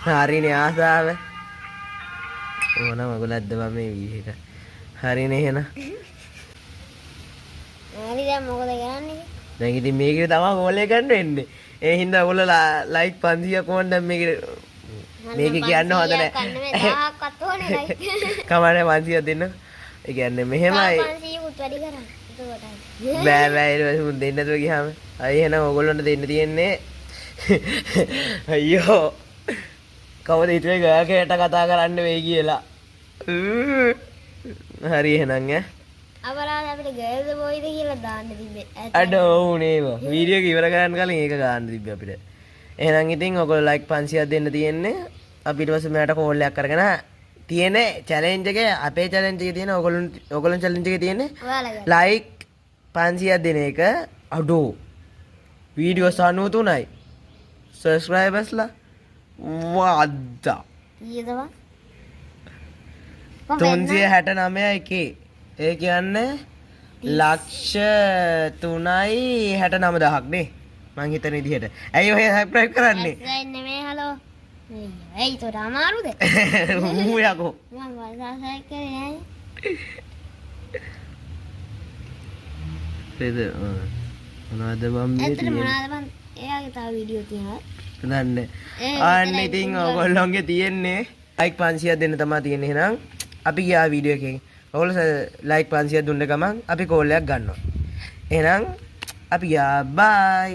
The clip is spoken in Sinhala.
හරිනේ ආසාව. ඕන මගුලක්ද මම මේ වීහෙට. හරිනේ එහෙනම්. හරි දැන් මොකද කරන්නේ? දැන් ඉතින් මේකේ තමයි ගෝලේ ගන්න වෙන්නේ. ඒ හින්දා ඔයගොල්ලෝ ලයික් 500ක් ඕන දැන් මේකේ කියන්න හොඳ නැහැ. කන්නම 1000ක්වත් ඕනේ ලයික්. කමන්නේ 500ක් දෙන්න. ඒ කියන්නේ මෙහෙමයි. 500කුත් වැඩි කරා. බෑ බෑ ඊට පස්සේ මුන් දෙන්න නැතුව ගියාම. අය එහෙනම් ඔයගොල්ලන්ට දෙන්න තියෙන්නේ අයියෝ. කවුද හිතුවේ ගෑකට කතා කරන්න වෙයි කියලා. හරි එහෙනම් ඈ. අවලාද අපිට ගර්ල්ස් බොයිද කියලා දාන්න තිබ්බේ. අඩෝ නේව. වීඩියෝ එක ඉවර කරන්න කලින් ඒක ගන්න තිබ්බේ අපිට. එහෙනම් ඉතින් ඔයගොල්ලෝ ලයික් 500ක් දෙන්න තියෙන්නේ. අපි ඊට පස්සේ මෙයාට කෝල් එකක් කරගෙන තියෙන චැලෙන්ජ් එකේ අපේ චැලෙන්ජ් එකේ තියෙන ඔයගොල්ලෝ චැලෙන්ජ් එකේ තියෙන්නේ ලයික් 500ක් දෙන එක අඩෝ. වීඩියෝ 93යි. සබ්ස්ක්‍රයිබර්ස්ලා වද්දා. කීයද වා? 369යි කේ. ඒ කියන්නේ ලක්ෂ 3යි 69000ක් නේ මං හිතන විදිහට. ඇයි ඔය සබ්ස්ක්‍රයිබ් කරන්නේ? සබ්ස්ක්‍රයිබ් නෙමෙයි හලෝ. ඒයි තෝ අමාරුද? ඌ යකෝ. මං සබ්ස්ක්‍රයිබ් කරේ නෑ. පෙද මොනවද මම මේ ඇත්තට මොනවද මං එයාගේ තව වීඩියෝ තියෙනවා. දන්නේ. අන්න ඉතින් ඔයගොල්ලෝගේ තියෙන්නේ ලයික් 500ක් දෙන්න තමයි තියෙන්නේ. එහෙනම් අපි ගියා වීඩියෝ එකකින්. ඔයගොල්ලෝ ලයික් 500ක් දුන්න ගමන් අපි කෝල් එකක් ගන්නවා. එහෙනම් අපි ගියා බයි.